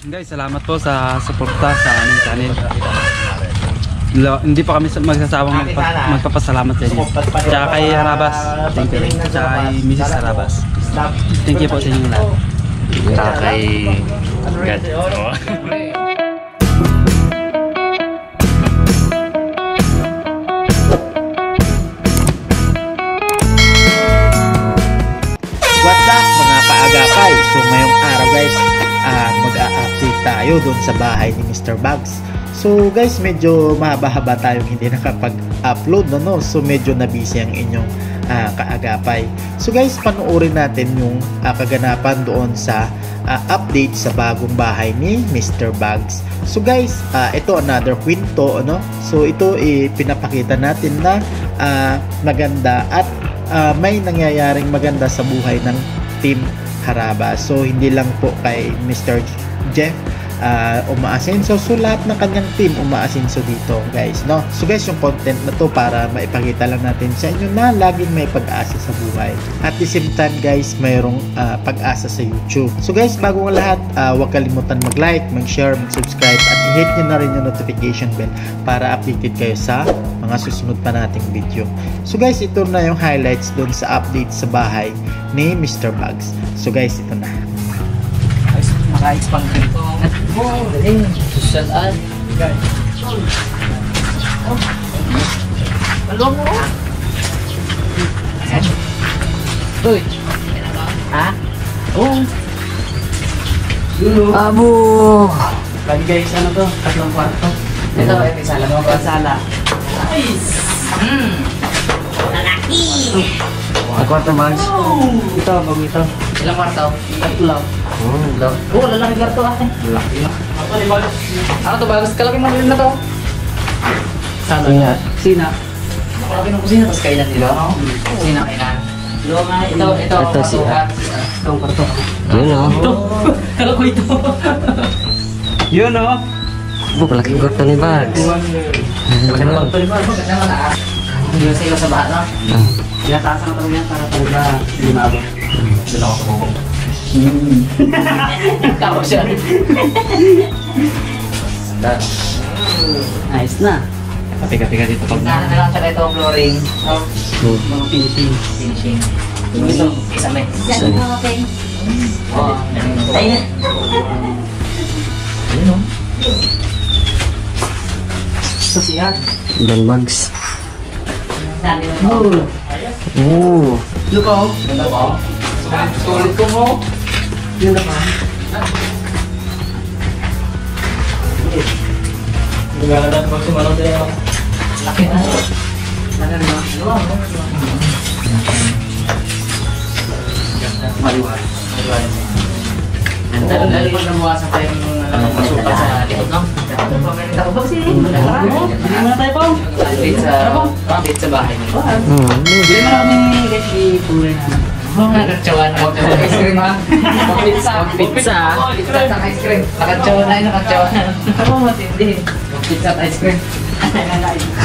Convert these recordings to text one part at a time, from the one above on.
Guys, salamat po sa suporta sa aming channel. Hindi pa kami magsasawang magpapasalamat sa inyo. Tsaka kay Harabas, thank you rin. Tsaka kay Mrs. Harabas, thank you po sa inyong lahat. Tsaka kay God. What's up mga kaagapay? So ngayong araw guys, mag-a-update tayo doon sa bahay ni Mr. Bugs. So guys, medyo mahaba-haba tayong hindi nakapag-upload no? So medyo na-busy ang inyong kaagapay. So guys, panoorin natin yung kaganapan doon sa update sa bagong bahay ni Mr. Bugs. So guys, ito another kwento, ano? So ito pinapakita natin na maganda at may nangyayaring maganda sa buhay ng Team Harabas. So hindi lang po kay Mr. Jeff umaasenso, so lahat ng kanyang team umaasenso dito guys, no? So guys, yung content na to para maipakita lang natin sa inyo na laging may pag-asa sa buhay. At the same time guys, mayroong pag-asa sa YouTube. So guys, bago ang lahat, huwag kalimutan mag-like, mag-share, mag-subscribe at i-hit nyo na rin yung notification bell para updated kayo sa mga susunod pa nating video. So guys, ito na yung highlights doon sa update sa bahay ni Mr. Bugs. So guys, ito na. Maka-expand dito. Oh, galing. Social ad. Guys. Malong mo. Uy. Ha? Oh. Abo. Bali guys, ano to? Tatlong kwarto. Ito, may sala mo. Sala. Nice. Lalaki. Ang kwarto Bugs. Ito, bago ito. Ilang kwarto? Tatlo. Oh, lalaki kwarto ah. Laki. Ano to, bagus kalaki mabilis na to. Sina. Sina. Nakalaki ng kusina, tapos kainan nila. Kusina, kainan. Ito. Ito si itong kwarto. Yun o. Kala ko ito. Yun o. Malaking kwarto ni Bugs. Maganda naman ah. Hindi sa iyo sa baha, no? Tinataas ang tanong yan para talaga lumabot. Doon ako sa bubong. Tama siya. Nice na. Kapika-pika dito pag Nahan na lang siya ito ang flooring. mga finishing. Finishing. Isa may. Okay. Oo. Ayun. Ayun o. Ito siya. Ibang Bugs. Dami mo. Oo. Look out. Ganda ko. Sulit ko mo. Yun na pa. Maganda ko sumanod din ako. Laki na. Maliwan. Dali ko nabuwasan pa yung masukat sa likod, no? Pagkakalita ko ba si? Hindi mo na tayo po. Update sa bahay mo. Hindi mo na kami i-pulay na. Nakatsawan na. Ice cream ha? Pizza. Pizza at ice cream. Nakatsawan na yun, nakatsawan na. Ako matindi. Pizza at ice cream.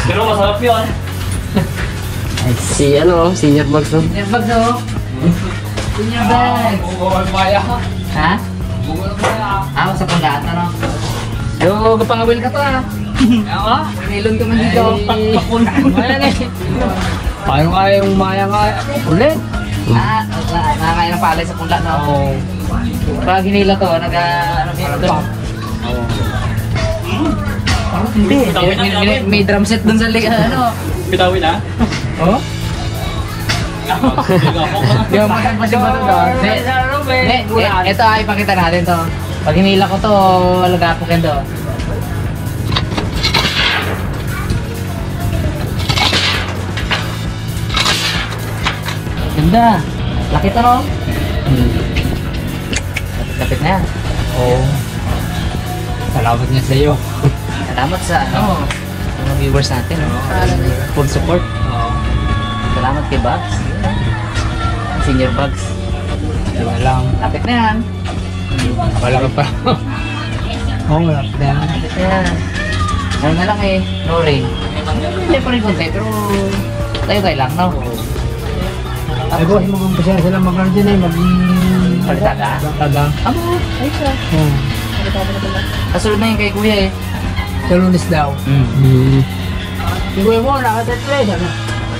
Pero masarap yun. Si ano, Senior Bugs no? Senior bags o. Senior bags. Ha? Ah, sa pagkata no? Yo, kapangawil ka to ha? Oo? Nilon ka man dito. Wala na eh. Paano kaya yung maya nga ulit? Nakakain ng palay sa punla no? Pag hinila to, ano dito? Hindi. May drum set dun sa ano? Pitawin na? Oh? Di ba makan pa siya ba ito? Ito ay ipakita natin to. Pag hinila ko to, lagapukin to. Ganda. Laki to no? Kapit na yan. Oo. Salamat niya sa iyo. Salamat sa mga viewers natin. Full support. Salamat kay Bugs. Senior Bugs. Diba lang. Lapit na yan. Wala ka pa. Oo, malapit na yan. Lapit na yan. Ano na lang eh. No rain. Hindi pa rin konti pero tayo-tayo lang, no? Ay ko, mo kung pasya sila mag-ano dyan eh, Palitada? Palitada. Amo, ay siya. Kasunod na yung kay kuya eh. Sa Lunes daw. Yung kuya mo, nakatatlo eh.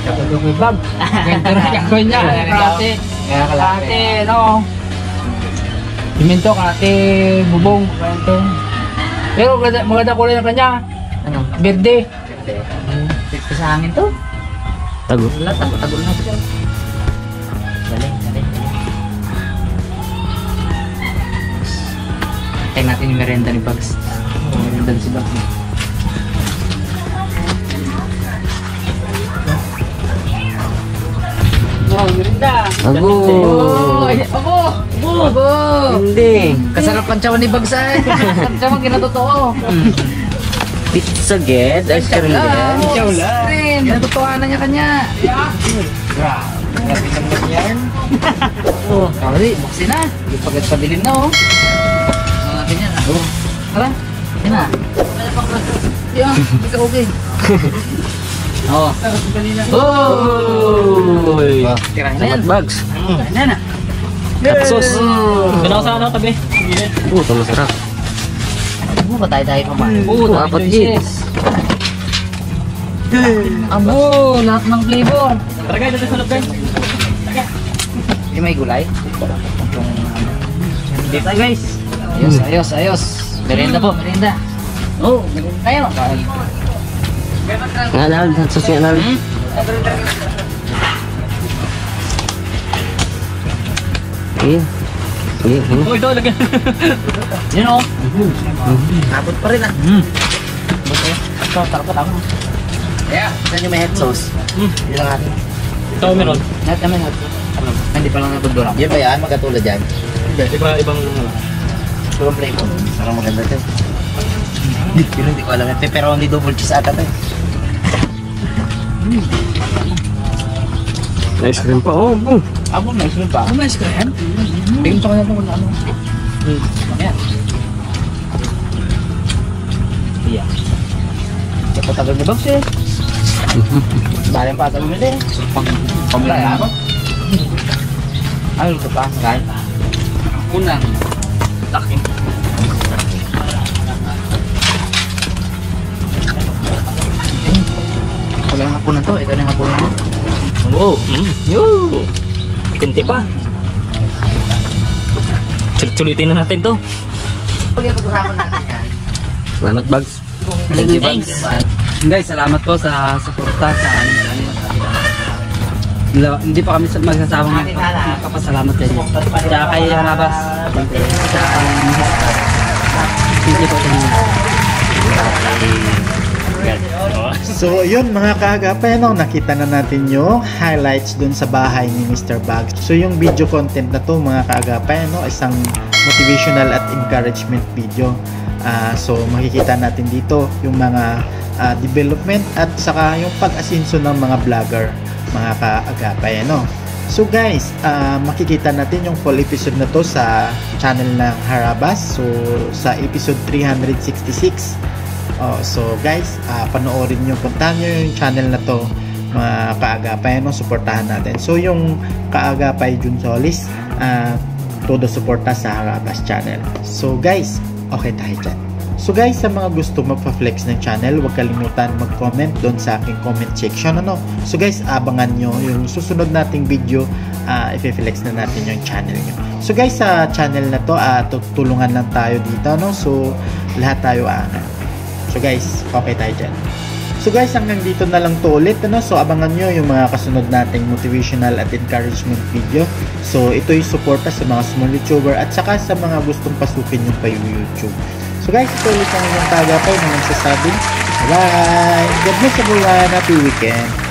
Sabi ko kay Bob. Ganito na gagawin niya. Kalate, no? Piminto, kalate, bubong. Pero maganda kulay ng kanya. Ano? Berde. Sa hangin to. Tago. Tago na ito. Galing. Tayo natin yung merenda ni Bugs. Merenda si Bugs. Merenda. Abo. Hindi. Kasarap ang tiyawan ni Bugs ay. Kasarap tiyawan kinatotoo. Pizza get. Ice cream get. Kinatotohanan niya kanya. Grabe naman yan. Kawali, buksin na. Pagkatpadilim na oh. Mga ganyan na. Tara, yun na. Yan, okay. Oo. Uy! Tirahin na yan. Salamat Bugs. Yan na. Tapos, ganaw sa ano tabi? Ito masarap. Abo, patay-tayo pa ba? Apat gid. Abo, lahat ng flavor. Tara guys, dito sa loob guys. Hindi may gulay. Dito tayo guys. Ayos. Merenda po, merenda. Oh, merenda tayo. Nga na, susunod na. Iya. Oh, ito lagyan. Yun o. Abot pa rin ah. Ito, tarap pa lang. Kaya, saan yung may head sauce? Yun lang atin. Ito meron. Lahat naman hot. Hindi pa lang natundura. Yun ba yan? Magkatulad yan? Ibang Ibang flavor. Parang maganda ito. Yun hindi ko alam. Pepperoni double cheese ata ito. Ice cream pa. Oh, Abo, nice cream pa. Nice cream? Tingin ko na ito kung ano. Ayan. Iya. Ito tagal ni Box eh. Balang pa tagal nila eh. Pamilaya ako. Ay, ito pa. Kain. Unang. Laki. Walang hapon na to. Ito na yung hapon na to. Oo. Yoo. Tinti pa. Sulitin na natin to. Pag-iapag-usapan natin yan. Salamat Bugs. Thanks. Guys, salamat po sa suporta sa hindi pa kami magsasawang magpapasalamat sa inyo. Tsaka kay Harabas. Tsaka kay Mrs. Thank you po sa inyo. So yun mga kaagapay, no, nakita na natin yung highlights dun sa bahay ni Mr. Bugs. So yung video content na to mga kaagapay, no, isang motivational at encouragement video. So makikita natin dito yung mga development at saka yung pag-asinso ng mga vlogger mga kaagapay, no. So guys, makikita natin yung full episode na to sa channel ng Harabas. So sa episode 366. So guys, panoorin nyo, puntahan nyo yung channel na to mga kaagapay, no, suportahan natin. So yung kaagapay Jun Solis, todo suporta sa Harabas channel. So guys, okay tayo dyan. So guys, sa mga gusto magpa-flex ng channel, huwag kalimutan mag-comment doon sa aking comment section, ano. So guys, abangan nyo yung susunod nating video, i-flex na natin yung channel nyo. So guys, sa channel na to, tutulungan lang tayo dito, no. So lahat tayo So guys, okay tayo dyan. So guys, hanggang dito na lang to ulit, ano? So abangan nyo yung mga kasunod nating motivational at encouragement video. So ito yung suporta sa mga small YouTuber at saka sa mga gustong pasukin yung payo YouTube. So guys, ito ulit ang inyong tagapay na nagsasabing bye! God bless everyone! Happy weekend!